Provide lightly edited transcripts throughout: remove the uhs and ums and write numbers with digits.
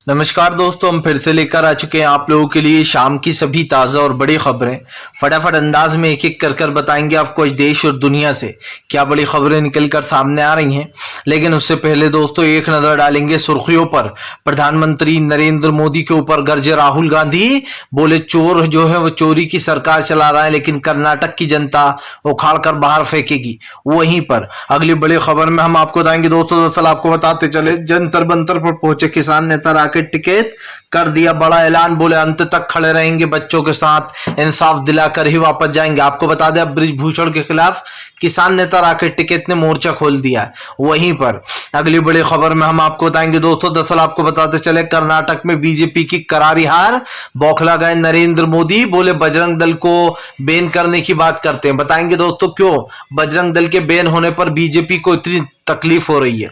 नमस्कार दोस्तों, हम फिर से लेकर आ चुके हैं आप लोगों के लिए शाम की सभी ताज़ा और बड़ी खबरें। फटाफट अंदाज में एक एक कर बताएंगे आपको आज देश और दुनिया से क्या बड़ी खबरें निकल कर सामने आ रही हैं। लेकिन उससे पहले दोस्तों एक नज़र डालेंगे सुर्खियों पर। प्रधानमंत्री नरेंद्र मोदी के ऊपर गरजे राहुल गांधी, बोले चोर जो है वो चोरी की सरकार चला रहा है लेकिन कर्नाटक की जनता उखाड़ कर बाहर फेंकेगी। वहीं पर अगली बड़ी खबर में हम आपको बताएंगे दोस्तों, दरअसल आपको बताते चले जंतर मंतर पर पहुंचे किसान नेता राकेश टिकैत कर दिया बड़ा ऐलान, बोले अंत तक खड़े रहेंगे बच्चों के साथ, इंसाफ दिलाकर ही वापस जाएंगे। आपको बता दें ब्रिजभूषण के खिलाफ किसान नेता राकेश टिकैत ने मोर्चा खोल दिया है। वहीं पर अगली बड़ी खबर में हम आपको बताएंगे दोस्तों, दरअसल आपको बताते चले कर्नाटक में बीजेपी की करारी हार, बौखला गए नरेंद्र मोदी, बोले बजरंग दल को बैन करने की बात करते हैं। बताएंगे दोस्तों क्यों बजरंग दल के बैन होने पर बीजेपी को इतनी तकलीफ हो रही है।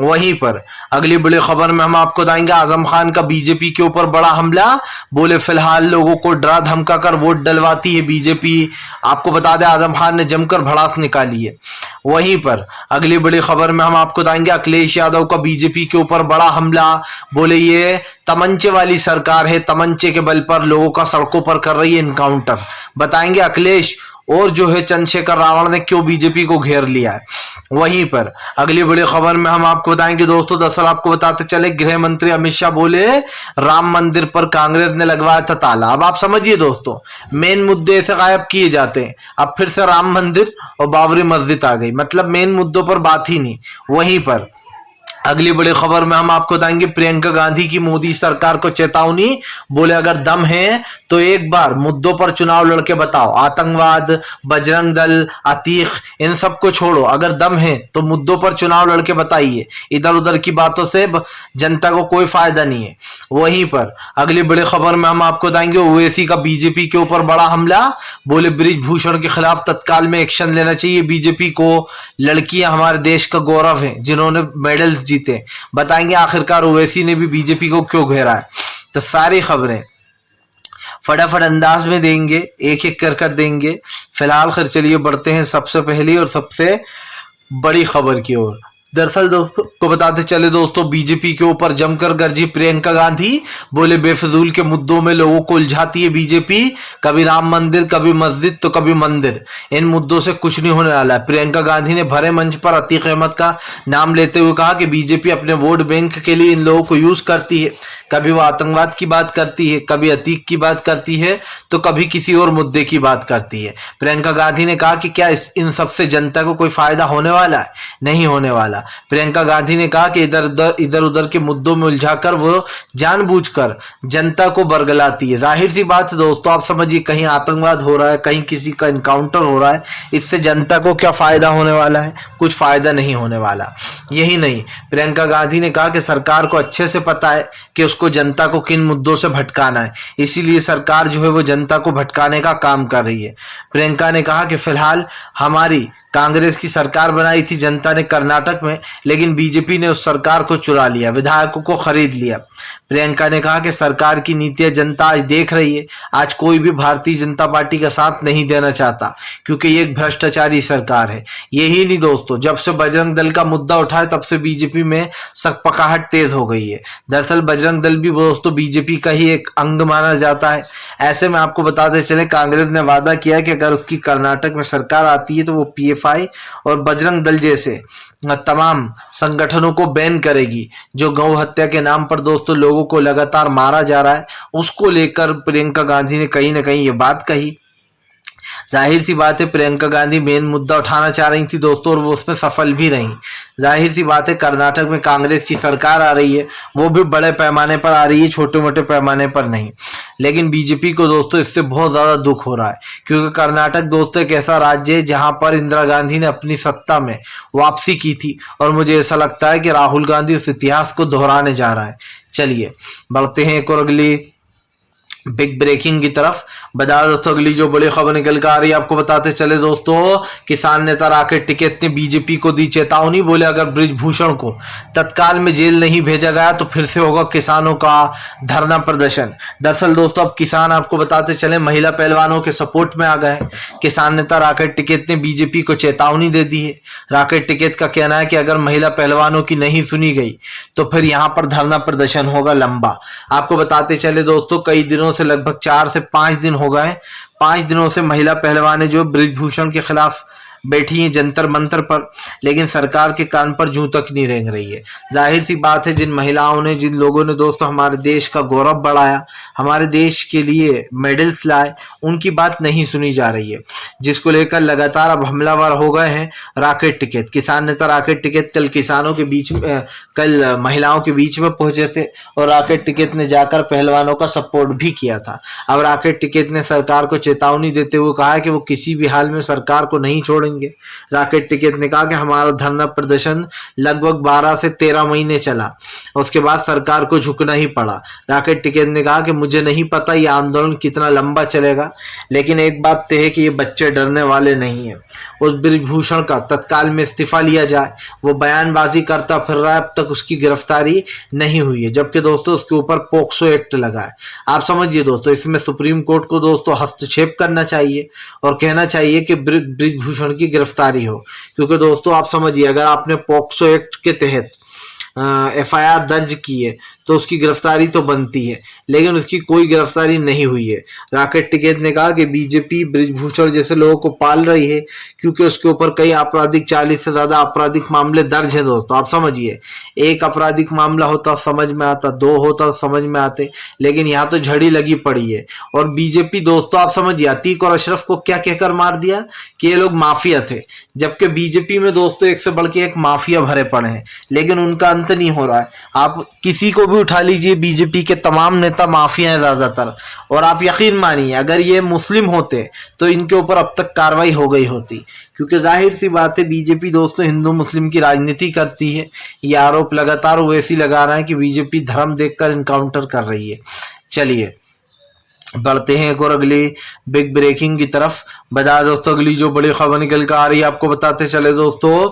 वहीं पर अगली बड़ी खबर में हम आपको बताएंगे आजम खान का बीजेपी के ऊपर बड़ा हमला, बोले फिलहाल लोगों को डरा धमका कर वोट डलवाती है बीजेपी। आपको बता दें आजम खान ने जमकर भड़ास निकाली है। वहीं पर अगली बड़ी खबर में हम आपको बताएंगे अखिलेश यादव का बीजेपी के ऊपर बड़ा हमला, बोले ये तमंचे वाली सरकार है, तमंचे के बल पर लोगों का सड़कों पर कर रही है इनकाउंटर। बताएंगे अखिलेश और जो है चंद्रशेखर रावण ने क्यों बीजेपी को घेर लिया है। वहीं पर अगली बड़ी खबर में हम आपको बताएंगे दोस्तों, दरअसल आपको बताते चले गृह मंत्री अमित शाह बोले राम मंदिर पर कांग्रेस ने लगवाया था ताला। अब आप समझिए दोस्तों, मेन मुद्दे से गायब किए जाते हैं, अब फिर से राम मंदिर और बाबरी मस्जिद आ गई, मतलब मेन मुद्दों पर बात ही नहीं। वहीं पर अगली बड़ी खबर में हम आपको बताएंगे प्रियंका गांधी की मोदी सरकार को चेतावनी, बोले अगर दम है तो एक बार मुद्दों पर चुनाव लड़के बताओ, आतंकवाद, बजरंग दल, अतीक इन सबको छोड़ो, अगर दम है तो मुद्दों पर चुनाव लड़के बताइए, इधर उधर की बातों से जनता को कोई फायदा नहीं है। वहीं पर अगली बड़ी खबर में हम आपको बताएंगे ओवैसी का बीजेपी के ऊपर बड़ा हमला, बोले ब्रिजभूषण के खिलाफ तत्काल में एक्शन लेना चाहिए बीजेपी को, लड़कियां हमारे देश का गौरव है जिन्होंने मेडल्स जीते। बताएंगे आखिरकार ओवैसी ने भी बीजेपी को क्यों घेरा है। तो सारी खबरें फटाफट अंदाज में देंगे, एक एक कर देंगे। फिलहाल खैर चलिए बढ़ते हैं सबसे पहली और सबसे बड़ी खबर की ओर। दरअसल दोस्तों को बताते चले दोस्तों, बीजेपी के ऊपर जमकर गरजी प्रियंका गांधी, बोले बेफजूल के मुद्दों में लोगों को उलझाती है बीजेपी, कभी राम मंदिर, कभी मस्जिद तो कभी मंदिर, इन मुद्दों से कुछ नहीं होने वाला है। प्रियंका गांधी ने भरे मंच पर अतीक अहमद का नाम लेते हुए कहा कि बीजेपी अपने वोट बैंक के लिए इन लोगों को यूज करती है, कभी वो आतंकवाद की बात करती है, कभी अतीक की बात करती है, तो कभी किसी और मुद्दे की बात करती है। प्रियंका गांधी ने कहा कि क्या इन सबसे जनता को कोई फायदा होने वाला है? नहीं होने वाला। प्रियंका गांधी ने कहा कि इधर उधर के मुद्दों में उलझाकर वो जानबूझकर जनता को बरगलाती है। जाहिर सी बात है दोस्तों, आप समझिए कहीं आतंकवाद हो रहा है, कहीं किसी का इनकाउंटर हो रहा है, इससे जनता को क्या फायदा होने वाला है? कुछ फायदा नहीं होने वाला। यही नहीं, प्रियंका गांधी ने कहा कि सरकार को अच्छे से पता है कि उसको जनता को किन मुद्दों से भटकाना है, इसीलिए सरकार जो है वो जनता को भटकाने का काम कर रही है। प्रियंका ने कहा कि फिलहाल हमारी कांग्रेस की सरकार बनाई थी जनता ने कर्नाटक में, लेकिन बीजेपी ने उस सरकार को चुरा लिया, विधायकों को खरीद लिया। प्रियंका ने कहा कि सरकार की नीतियां जनता आज देख रही है, आज कोई भी भारतीय जनता पार्टी का साथ नहीं देना चाहता क्योंकि ये एक भ्रष्टाचारी सरकार है। यही नहीं दोस्तों, जब से बजरंग दल का मुद्दा उठा है तब से बीजेपी में सकपकाहट तेज हो गई है। दरअसल बजरंग दल भी दोस्तों बीजेपी का ही एक अंग माना जाता है। ऐसे में आपको बताते चले कांग्रेस ने वादा किया कि अगर उसकी कर्नाटक में सरकार आती है तो वो पीएफआई और बजरंग दल जैसे तमाम संगठनों को बैन करेगी। जो गौ हत्या के नाम पर दोस्तों लोगों को लगातार मारा जा रहा है, उसको लेकर प्रियंका गांधी ने कहीं ना कहीं ये बात कही। जाहिर सी बात है प्रियंका गांधी मेन मुद्दा उठाना चाह रही थी दोस्तों और वो उसमें सफल भी रही। जाहिर सी बात है कर्नाटक में कांग्रेस की सरकार आ रही है, वो भी बड़े पैमाने पर आ रही है, छोटे मोटे पैमाने पर नहीं। लेकिन बीजेपी को दोस्तों इससे बहुत ज्यादा दुख हो रहा है क्योंकि कर्नाटक दोस्तों एक ऐसा राज्य है जहां पर इंदिरा गांधी ने अपनी सत्ता में वापसी की थी और मुझे ऐसा लगता है कि राहुल गांधी उस इतिहास को दोहराने जा रहा है। चलिए बढ़ते हैं एक और अगली बिग ब्रेकिंग की तरफ बता दोस्तों अगली जो बड़ी खबर निकल कर आ रही है आपको बताते चले दोस्तों, किसान नेता राकेश टिकैत ने बीजेपी को दी चेतावनी, बोले अगर बृजभूषण को तत्काल में जेल नहीं भेजा गया तो फिर से होगा किसानों का धरना प्रदर्शन। दरअसल दोस्तों अब किसान आपको बताते चले महिला पहलवानों के सपोर्ट में आ गए। किसान नेता राकेश टिकैत ने बीजेपी को चेतावनी दे दी है। राकेश टिकैत का कहना है कि अगर महिला पहलवानों की नहीं सुनी गई तो फिर यहाँ पर धरना प्रदर्शन होगा लंबा। आपको बताते चले दोस्तों कई दिनों से लगभग 4 से 5 दिन हो गए, 5 दिनों से महिला पहलवानें जो बृजभूषण के खिलाफ बैठी हैं जंतर मंतर पर, लेकिन सरकार के कान पर जूं तक नहीं रेंग रही है। जाहिर सी बात है जिन महिलाओं ने, जिन लोगों ने दोस्तों हमारे देश का गौरव बढ़ाया, हमारे देश के लिए मेडल्स लाए, उनकी बात नहीं सुनी जा रही है, जिसको लेकर लगातार अब हमलावर हो गए हैं राकेश टिकैत। किसान नेता राकेश टिकैत कल किसानों के बीच में, कल महिलाओं के बीच में पहुंचे थे और राकेश टिकैत ने जाकर पहलवानों का सपोर्ट भी किया था। अब राकेश टिकैत ने सरकार को चेतावनी देते हुए कहा है कि वो किसी भी हाल में सरकार को नहीं छोड़ेंगे। राकेश टिकैत ने कहा कि हमारा धरना प्रदर्शन लगभग 12 से 13 महीने चला, उसके बाद सरकार को झुकना ही पड़ा। राकेश टिकैत ने कहा कि मुझे नहीं पता ये आंदोलन कितना लंबा चलेगा, लेकिन एक बात तय है कि ये बच्चे डरने वाले नहीं है। उस बृजभूषण का तत्काल में इस्तीफा लिया जाए, वो बयानबाजी करता फिर रहा है, अब तक उसकी गिरफ्तारी नहीं हुई है, जबकि दोस्तों उसके ऊपर पोक्सो एक्ट लगा है। आप समझिए दोस्तों, इसमें सुप्रीम कोर्ट को दोस्तों हस्तक्षेप करना चाहिए और कहना चाहिए कि बृजभूषण की गिरफ्तारी हो, क्योंकि दोस्तों आप समझिए अगर आपने पोक्सो एक्ट के तहत FIR दर्ज की है तो उसकी गिरफ्तारी तो बनती है, लेकिन उसकी कोई गिरफ्तारी नहीं हुई है। राकेश टिकैत ने कहा कि बीजेपी बृजभूषण जैसे लोगों को पाल रही है क्योंकि उसके ऊपर कई आपराधिक 40 से ज्यादा आपराधिक मामले दर्ज हैं। दोस्तों आप समझिए, एक आपराधिक मामला होता समझ में आता, 2 होता समझ में आते, लेकिन यहाँ तो झड़ी लगी पड़ी है। और बीजेपी दोस्तों आप समझिए अतीक और अशरफ को क्या कहकर मार दिया कि ये लोग माफिया थे, जबकि बीजेपी में दोस्तों एक से बढ़ के एक माफिया भरे पड़े हैं, लेकिन उनका अंत नहीं हो रहा है। आप किसी को भी उठा लीजिए, बीजेपी के तमाम नेता माफिया हैं ज्यादातर, और आप यकीन मानिए अगर ये मुस्लिम होते तो इनके ऊपर अब तक कार्रवाई हो गई होती, क्योंकि जाहिर सी बात है बीजेपी दोस्तों हिंदू मुस्लिम की राजनीति करती है। ये आरोप लगातार वैसी लगा रहा है कि बीजेपी धर्म देखकर इनकाउंटर कर रही है। चलिए बढ़ते हैं एक और अगली बिग ब्रेकिंग की तरफ। बता दोस्तों अगली जो बड़ी खबर निकल कर आ रही है आपको बताते चले दोस्तों,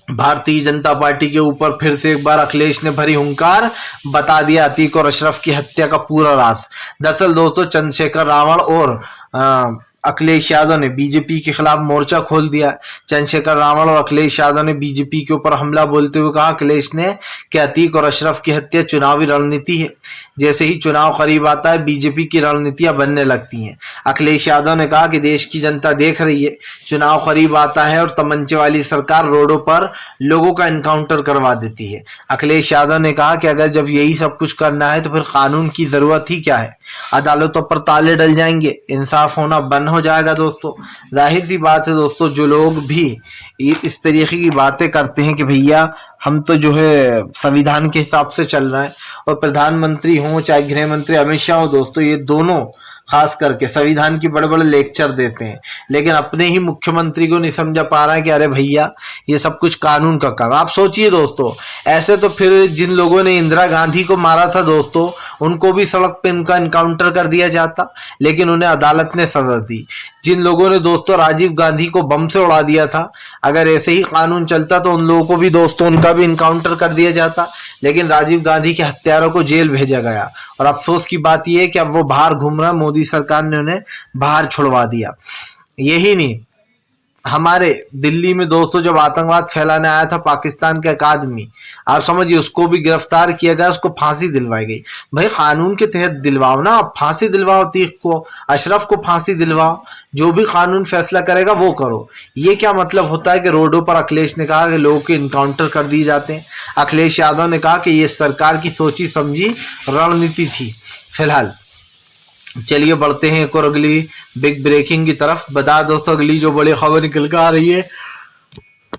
भारतीय जनता पार्टी के ऊपर फिर से एक बार अखिलेश ने भरी हुंकार, बता दिया अतीक और अशरफ की हत्या का पूरा राज। दरअसल दोस्तों चंद्रशेखर रावण और अखिलेश यादव ने बीजेपी के खिलाफ मोर्चा खोल दिया। चंद्रशेखर रावण और अखिलेश यादव ने बीजेपी के ऊपर हमला बोलते हुए कहा अखिलेश ने कि अतीक और अशरफ की हत्या चुनावी रणनीति है, जैसे ही चुनाव करीब आता है बीजेपी की रणनीतियां बनने लगती हैं। अखिलेश यादव ने कहा कि देश की जनता देख रही है, चुनाव करीब आता है और तमंचे वाली सरकार रोडों पर लोगों का एनकाउंटर करवा देती है। अखिलेश यादव ने कहा कि अगर जब यही सब कुछ करना है तो फिर कानून की जरूरत ही क्या है, अदालतों पर ताले डल जाएंगे, इंसाफ होना बंद हो जाएगा। दोस्तों जाहिर सी बात है दोस्तों, जो लोग भी इस तरीके की बातें करते हैं कि भैया हम तो जो है संविधान के हिसाब से चल रहे हैं, और प्रधानमंत्री हो चाहे गृह मंत्री अमित शाह हो दोस्तों, ये दोनों खास करके संविधान की बड़े बड़े लेक्चर देते हैं, लेकिन अपने ही मुख्यमंत्री को नहीं समझा पा रहा है कि अरे भैया ये सब कुछ कानून का काम। आप सोचिए दोस्तों, ऐसे तो फिर जिन लोगों ने इंदिरा गांधी को मारा था दोस्तों, उनको भी सड़क पे उनका इनकाउंटर कर दिया जाता, लेकिन उन्हें अदालत ने सजा दी। जिन लोगों ने दोस्तों राजीव गांधी को बम से उड़ा दिया था, अगर ऐसे ही कानून चलता तो उन लोगों को भी दोस्तों उनका भी इनकाउंटर कर दिया जाता, लेकिन राजीव गांधी के हत्यारों को जेल भेजा गया। और अफसोस की बात यह है कि अब वो बाहर घूम रहा है, मोदी सरकार ने उन्हें बाहर छुड़वा दिया। यही नहीं, हमारे दिल्ली में दोस्तों जब आतंकवाद फैलाने आया था पाकिस्तान के एक आदमी, आप समझिए उसको भी गिरफ्तार किया गया, उसको फांसी दिलवाई गई। भाई कानून के तहत दिलवाओ ना, आप फांसी दिलवाओ, अतीक को अशरफ को फांसी दिलवाओ, जो भी कानून फैसला करेगा वो करो। ये क्या मतलब होता है कि रोडों पर अखिलेश ने कहा कि लोगों के इनकाउंटर कर दिए जाते हैं। अखिलेश यादव ने कहा कि ये सरकार की सोची समझी रणनीति थी। फिलहाल चलिए बढ़ते हैं एक और अगली बिग ब्रेकिंग की तरफ। बता दोस्तों अगली जो बड़ी खबर निकल कर आ रही है,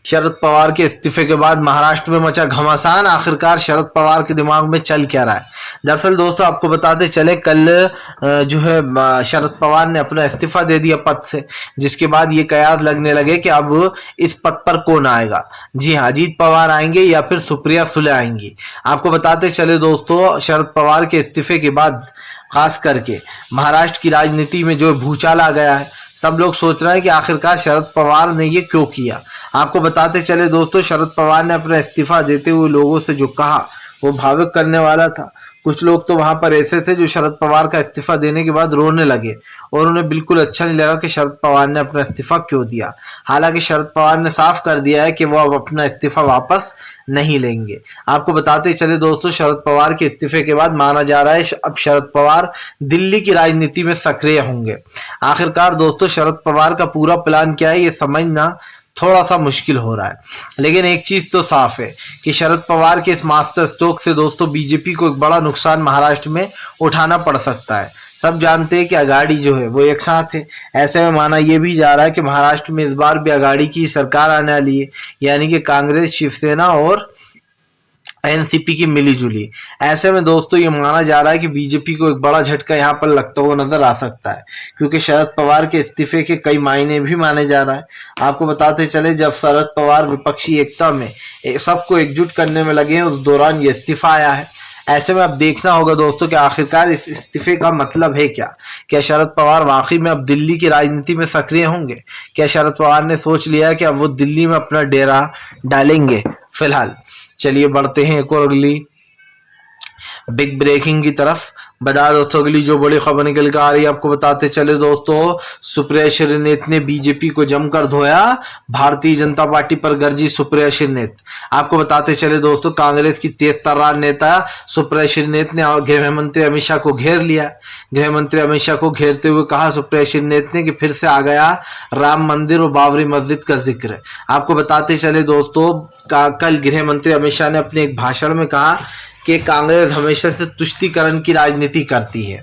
शरद पवार के इस्तीफे के बाद महाराष्ट्र में मचा घमासान। आखिरकार शरद पवार के दिमाग में चल क्या रहा है? दरअसल दोस्तों आपको बताते चले कल जो है शरद पवार ने अपना इस्तीफा दे दिया पद से, जिसके बाद ये कयास लगने लगे कि अब इस पद पर कौन आएगा। जी हाँ, अजीत पवार आएंगे या फिर सुप्रिया सुले आएंगी। आपको बताते चले दोस्तों शरद पवार के इस्तीफे के बाद खास करके महाराष्ट्र की राजनीति में जो भूचाल आ गया है। सब लोग सोच रहे हैं कि आखिरकार शरद पवार ने ये क्यों किया। आपको बताते चले दोस्तों शरद पवार ने अपना इस्तीफा देते हुए लोगों से जो कहा वो भावुक करने वाला था। कुछ लोग तो वहां पर ऐसे थे जो शरद पवार का इस्तीफा देने के बाद रोने लगे और उन्हें बिल्कुल अच्छा नहीं लगा कि शरद पवार ने अपना इस्तीफा क्यों दिया। हालांकि शरद पवार ने साफ कर दिया है कि वो अब अपना इस्तीफा वापस नहीं लेंगे। आपको बताते चले दोस्तों शरद पवार के इस्तीफे के बाद माना जा रहा है अब शरद पवार दिल्ली की राजनीति में सक्रिय होंगे। आखिरकार दोस्तों शरद पवार का पूरा प्लान क्या है ये समझना थोड़ा सा मुश्किल हो रहा है, लेकिन एक चीज तो साफ है कि शरद पवार के इस मास्टर स्ट्रोक से दोस्तों बीजेपी को एक बड़ा नुकसान महाराष्ट्र में उठाना पड़ सकता है। सब जानते हैं कि अगाड़ी जो है वो एक साथ है। ऐसे में माना यह भी जा रहा है कि महाराष्ट्र में इस बार भी अगाड़ी की सरकार आने वाली है, यानी कि कांग्रेस, शिवसेना और एनसीपी की मिलीजुली। ऐसे में दोस्तों ये माना जा रहा है कि बीजेपी को एक बड़ा झटका यहाँ पर लगता हुआ नजर आ सकता है, क्योंकि शरद पवार के इस्तीफे के कई मायने भी माने जा रहा है। आपको बताते चले जब शरद पवार विपक्षी एकता में सबको एकजुट करने में लगे हैं उस दौरान ये इस्तीफा आया है। ऐसे में अब देखना होगा दोस्तों कि आखिरकार इस इस्तीफे का मतलब है क्या शरद पवार वाकई में अब दिल्ली की राजनीति में सक्रिय होंगे? क्या शरद पवार ने सोच लिया है कि अब वो दिल्ली में अपना डेरा डालेंगे? फिलहाल चलिए बढ़ते हैं एक और अगली बिग ब्रेकिंग की तरफ। बता दोस्तों अगली जो बड़ी खबर निकल कर आ रही है आपको बताते चले दोस्तों सुप्रिया श्रीनेत ने बीजेपी को जमकर धोया, भारतीय जनता पार्टी पर गरजी सुप्रिया श्रीनेत। आपको बताते चले दोस्तों कांग्रेस की तेज तर्रार नेता सुप्रिया श्रीनेत ने गृह मंत्री अमित शाह को घेर लिया। गृह मंत्री अमित शाह को घेरते हुए कहा सुप्रिया श्रीनेत ने कि फिर से आ गया राम मंदिर और बाबरी मस्जिद का जिक्र। आपको बताते चले दोस्तों कल गृह मंत्री अमित शाह ने अपने एक भाषण में कहा कि कांग्रेस हमेशा से तुष्टीकरण की राजनीति करती है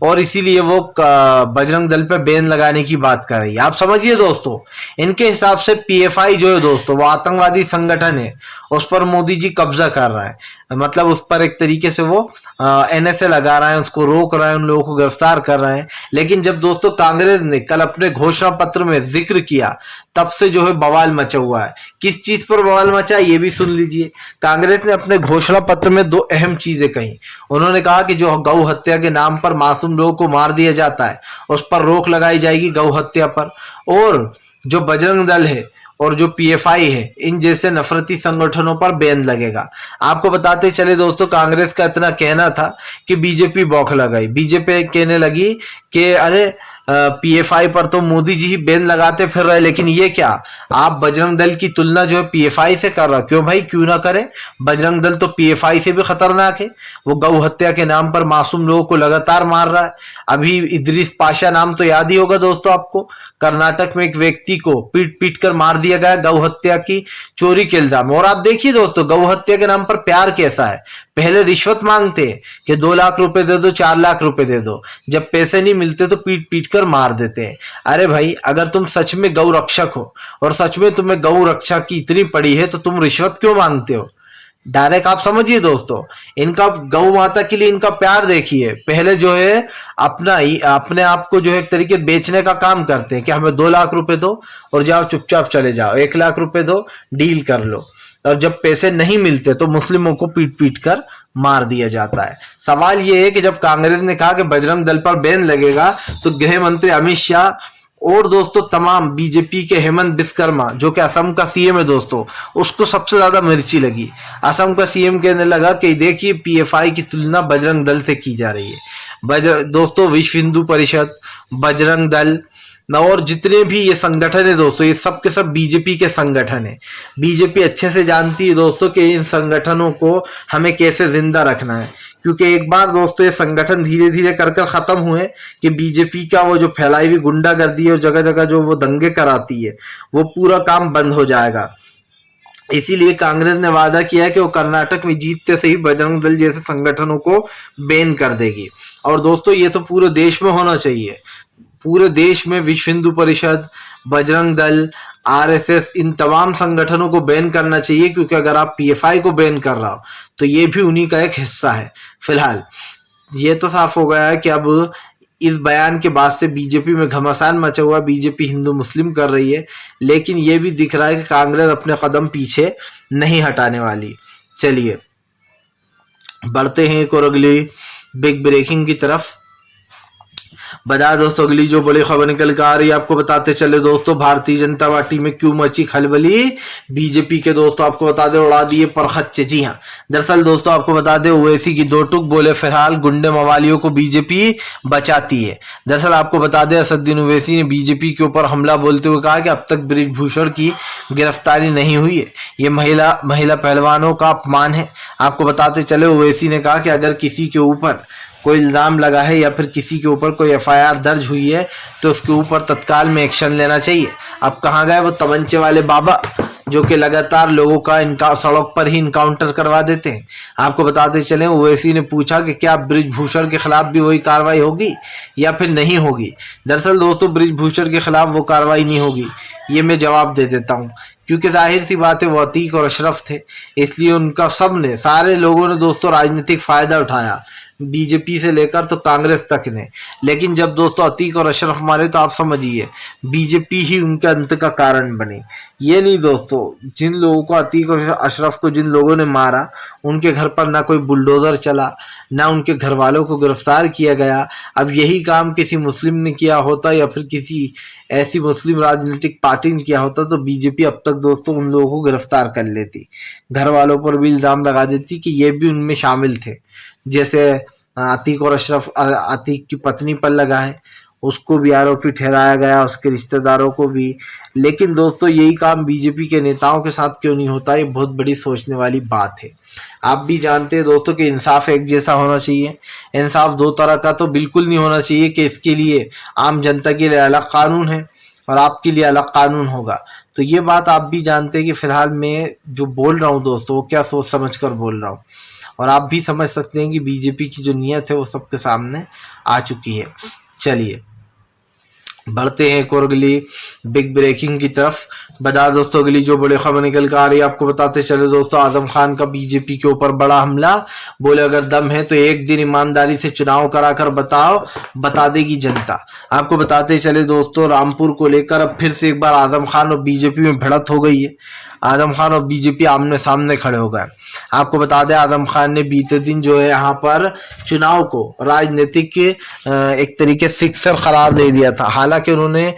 और इसीलिए वो बजरंग दल पे बैन लगाने की बात कर रही है। आप समझिए दोस्तों इनके हिसाब से पीएफआई जो है दोस्तों वो आतंकवादी संगठन है, उस पर मोदी जी कब्जा कर रहा है। मतलब उस पर एक तरीके से वो एनएसए लगा रहा है, उसको रोक रहा है, उन लोगों को गिरफ्तार कर रहे हैं। लेकिन जब दोस्तों कांग्रेस ने कल अपने घोषणा पत्र में जिक्र किया तब से जो है बवाल मचा हुआ है। किस चीज पर बवाल मचा ये भी सुन लीजिए। कांग्रेस ने अपने घोषणा पत्र में दो अहम चीजें कही। उन्होंने कहा कि जो गौ हत्या के नाम पर मासूम लोगों को मार दिया जाता है उस पर रोक लगाई जाएगी गौ हत्या पर, और जो बजरंग दल है और जो पीएफआई है इन जैसे नफरती संगठनों पर बैन लगेगा। आपको बताते चले दोस्तों कांग्रेस का इतना कहना था कि बीजेपी बौखला गई। बीजेपी कहने लगी कि अरे पीएफआई पर तो मोदी जी ही बैन लगाते फिर रहे, लेकिन ये क्या आप बजरंग दल की तुलना जो है पीएफआई से कर रहा। क्यों भाई, क्यों ना करें? बजरंग दल तो पीएफआई से भी खतरनाक है। वो गौ हत्या के नाम पर मासूम लोगों को लगातार मार रहा है। अभी इदरीस पाशा नाम तो याद ही होगा दोस्तों आपको। कर्नाटक में एक व्यक्ति को पीट पीट कर मार दिया गया गौ हत्या की चोरी के इल्जाम। और आप देखिए दोस्तों गौ हत्या के नाम पर प्यार कैसा है। पहले रिश्वत मांगते कि 2 लाख रुपए दे दो, 4 लाख रुपए दे दो, जब पैसे नहीं मिलते तो पीट पीट कर मार देते हैं। अरे भाई अगर तुम सच में गौ रक्षक हो और सच में तुम्हें गौ रक्षा की इतनी पड़ी है तो तुम रिश्वत क्यों मांगते हो? डायरेक्ट आप समझिए दोस्तों इनका गौ माता के लिए इनका प्यार देखिए। पहले जो है अपने आप को जो है एक तरीके बेचने का काम करते हैं कि हमें 2 लाख रुपए दो और जाओ चुपचाप चले जाओ, 1 लाख रुपए दो डील कर लो, और जब पैसे नहीं मिलते तो मुस्लिमों को पीट पीट कर मार दिया जाता है। सवाल यह है कि जब कांग्रेस ने कहा कि बजरंग दल पर बैन लगेगा तो गृह मंत्री अमित शाह और दोस्तों तमाम बीजेपी के हेमंत विश्वकर्मा जो कि असम का सीएम है दोस्तों, उसको सबसे ज्यादा मिर्ची लगी। असम का सीएम कहने लगा कि देखिए पीएफआई की तुलना बजरंग दल से की जा रही है। दोस्तों विश्व हिंदू परिषद, बजरंग दल और जितने भी ये संगठन है दोस्तों ये सब के सब बीजेपी के संगठन है। बीजेपी अच्छे से जानती है दोस्तों कि इन संगठनों को हमें कैसे जिंदा रखना है, क्योंकि एक बार दोस्तों ये संगठन धीरे धीरे कर खत्म हुए कि बीजेपी का वो जो फैलाई हुई गुंडागर्दी और जगह जगह जो वो दंगे कराती है वो पूरा काम बंद हो जाएगा। इसीलिए कांग्रेस ने वादा किया है कि वो कर्नाटक में जीतते से ही बजरंग दल जैसे संगठनों को बैन कर देगी। और दोस्तों ये तो पूरे देश में होना चाहिए। पूरे देश में विश्व हिंदू परिषद, बजरंग दल, आरएसएस, इन तमाम संगठनों को बैन करना चाहिए, क्योंकि अगर आप पीएफआई को बैन कर रहा हो तो ये भी उन्हीं का एक हिस्सा है। फिलहाल ये तो साफ हो गया है कि अब इस बयान के बाद से बीजेपी में घमासान मचा हुआ, बीजेपी हिंदू मुस्लिम कर रही है, लेकिन ये भी दिख रहा है कि कांग्रेस अपने कदम पीछे नहीं हटाने वाली। चलिए बढ़ते हैं एक और अगली बिग ब्रेकिंग की तरफ। बता दोस्तों अगली जो बड़ी खबर निकल कर आ रही है, आपको बताते चले दोस्तों, भारतीय जनता पार्टी में क्यों मची खलबली। बीजेपी के दोस्तों आपको बता दे उड़ा दिए परखच्चे। जी हाँ, दरअसल दोस्तों आपको बता दे ओवैसी की दो टुक बोले, फिलहाल गुंडे मवालियों को बीजेपी बचाती है। दरअसल आपको बता दे असदुद्दीन ओवैसी ने बीजेपी के ऊपर हमला बोलते हुए कहा कि अब तक बृजभूषण की गिरफ्तारी नहीं हुई है, ये महिला पहलवानों का अपमान है। आपको बताते चले ओवैसी ने कहा कि अगर किसी के ऊपर कोई इल्जाम लगा है या फिर किसी के ऊपर कोई एफआईआर दर्ज हुई है तो उसके ऊपर तत्काल में एक्शन लेना चाहिए। अब कहाँ गए वो तमंचे वाले बाबा जो कि लगातार लोगों का सड़क पर ही इनकाउंटर करवा देते हैं। आपको बताते चले ओवैसी ने पूछा कि क्या बृजभूषण के खिलाफ भी वही कार्रवाई होगी या फिर नहीं होगी। दरअसल दोस्तों बृजभूषण के खिलाफ वो कार्रवाई नहीं होगी, ये मैं जवाब दे देता हूँ, क्योंकि जाहिर सी बात है वो अतीक और अशरफ थे, इसलिए उनका सारे लोगों ने दोस्तों राजनीतिक फायदा उठाया, बीजेपी से लेकर तो कांग्रेस तक ने। लेकिन जब दोस्तों अतीक और अशरफ मारे तो आप समझिए बीजेपी ही उनके अंत का कारण बनी। ये नहीं दोस्तों, जिन लोगों को अतीक और अशरफ को जिन लोगों ने मारा उनके घर पर ना कोई बुलडोजर चला, ना उनके घर वालों को गिरफ्तार किया गया। अब यही काम किसी मुस्लिम ने किया होता या फिर किसी ऐसी मुस्लिम राजनीतिक पार्टी ने किया होता तो बीजेपी अब तक दोस्तों उन लोगों को गिरफ्तार कर लेती, घर वालों पर भी इल्जाम लगा देती कि ये भी उनमें शामिल थे। जैसे अतीक और अशरफ, अतीक की पत्नी पर लगा है, उसको भी आरोपी ठहराया गया, उसके रिश्तेदारों को भी। लेकिन दोस्तों यही काम बीजेपी के नेताओं के साथ क्यों नहीं होता, ये बहुत बड़ी सोचने वाली बात है। आप भी जानते हैं दोस्तों कि इंसाफ एक जैसा होना चाहिए, इंसाफ दो तरह का तो बिल्कुल नहीं होना चाहिए कि इसके लिए आम जनता के लिए अलग कानून है और आपके लिए अलग कानून होगा। तो ये बात आप भी जानते हैं कि फिलहाल मैं जो बोल रहा हूँ दोस्तों वो क्या सोच समझ कर बोल रहा हूँ, और आप भी समझ सकते हैं कि बीजेपी की जो नीयत है वो सबके सामने आ चुकी है। चलिए बढ़ते हैं एक और अगली बिग ब्रेकिंग की तरफ। बता दोस्तों अगली जो बड़ी खबर निकल कर आ रही है, आपको बताते चले दोस्तों, आजम खान का बीजेपी के ऊपर बड़ा हमला। बोले अगर दम है तो एक दिन ईमानदारी से चुनाव कराकर बताओ, बता देगी जनता। आपको बताते चले दोस्तों रामपुर को लेकर अब फिर से एक बार आजम खान और बीजेपी में भिड़ंत हो गई है। आजम खान और बीजेपी आमने सामने खड़े हो गए। आपको बता दें आजम खान ने बीते दिन जो है यहाँ पर चुनाव को राजनीतिक एक तरीके से फिक्सर करार दे दिया था। हालांकि उन्होंने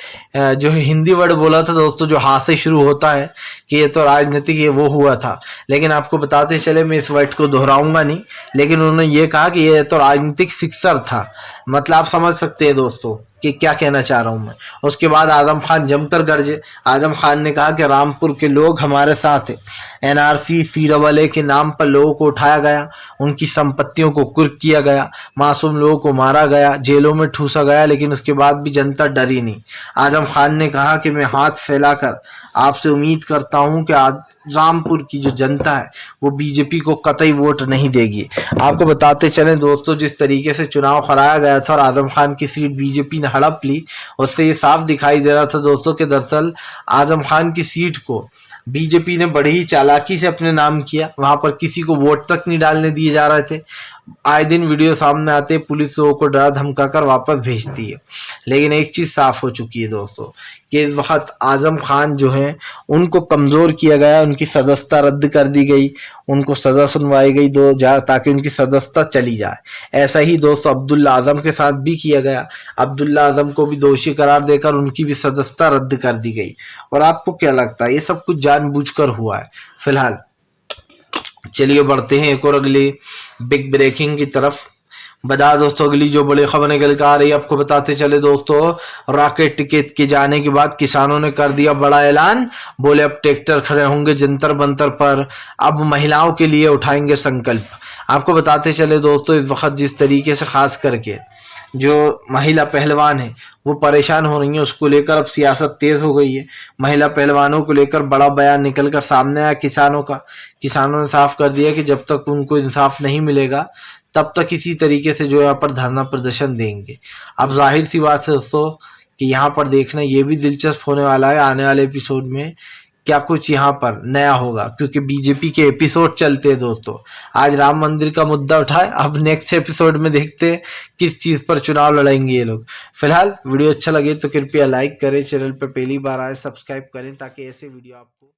जो हिंदी वर्ड बोला था दोस्तों जो हाथ से शुरू होता है कि ये तो राजनीतिक ये वो हुआ था, लेकिन आपको बताते चले मैं इस वर्ड को दोहराऊंगा नहीं, लेकिन उन्होंने ये कहा कि ये तो राजनीतिक फिक्सर था। मतलब आप समझ सकते हैं दोस्तों कि क्या कहना चाह रहा हूं मैं। उसके बाद आजम खान जमकर गरजे। आजम खान ने कहा कि रामपुर के लोग हमारे साथ है, एनआरसी CAA के नाम पर लोगों को उठाया गया, उनकी संपत्तियों को कुर्क किया गया, मासूम लोगों को मारा गया, जेलों में ठूसा गया, लेकिन उसके बाद भी जनता डरी नहीं। आजम खान ने कहा कि मैं हाथ फैलाकर आपसे उम्मीद करता हूं कि रामपुर की जो जनता है वो बीजेपी को कतई वोट नहीं देगी। आपको बताते चलें दोस्तों जिस तरीके से चुनाव कराया गया था और आजम खान की सीट बीजेपी ने हड़प ली, उससे ये साफ दिखाई दे रहा था दोस्तों कि दरअसल आजम खान की सीट को बीजेपी ने बड़ी ही चालाकी से अपने नाम किया। वहां पर किसी को वोट तक नहीं डालने दिए जा रहे थे। आए दिन वीडियो सामने आते पुलिस लोगों को डरा धमकाकर वापस भेजती है। लेकिन एक चीज साफ हो चुकी है दोस्तों कि इस वक्त आजम खान जो है उनको कमजोर किया गया, उनकी सदस्यता रद्द कर दी गई, उनको सजा सुनवाई गई ताकि उनकी सदस्यता चली जाए। ऐसा ही दोस्तों अब्दुल्ला आजम के साथ भी किया गया। अब्दुल्ला आजम को भी दोषी करार देकर उनकी भी सदस्यता रद्द कर दी गई। और आपको क्या लगता है ये सब कुछ जानबूझकर हुआ है? फिलहाल चलिए बढ़ते हैं एक और अगली बिग ब्रेकिंग की तरफ। बता दोस्तों अगली जो बड़ी खबर निकल कर आ रही है, आपको बताते चले दोस्तों रॉकेट टिकट के जाने के बाद किसानों ने कर दिया बड़ा ऐलान। बोले अब ट्रैक्टर खड़े होंगे जंतर मंतर पर, अब महिलाओं के लिए उठाएंगे संकल्प। आपको बताते चले दोस्तों इस वक्त जिस तरीके से खास करके जो महिला पहलवान है वो परेशान हो रही है, उसको लेकर अब सियासत तेज हो गई है। महिला पहलवानों को लेकर बड़ा बयान निकल कर सामने आया किसानों का। किसानों ने साफ कर दिया कि जब तक उनको इंसाफ नहीं मिलेगा तब तक इसी तरीके से जो यहाँ पर धरना प्रदर्शन देंगे। अब जाहिर सी बात है दोस्तों कि यहाँ पर देखना ये भी दिलचस्प होने वाला है आने वाले एपिसोड में क्या कुछ यहाँ पर नया होगा, क्योंकि बीजेपी के एपिसोड चलते हैं दोस्तों। आज राम मंदिर का मुद्दा उठाए, अब नेक्स्ट एपिसोड में देखते हैं किस चीज पर चुनाव लड़ेंगे ये लोग। फिलहाल वीडियो अच्छा लगे तो कृपया लाइक करें, चैनल पर पहली बार आए सब्सक्राइब करें ताकि ऐसे वीडियो आपको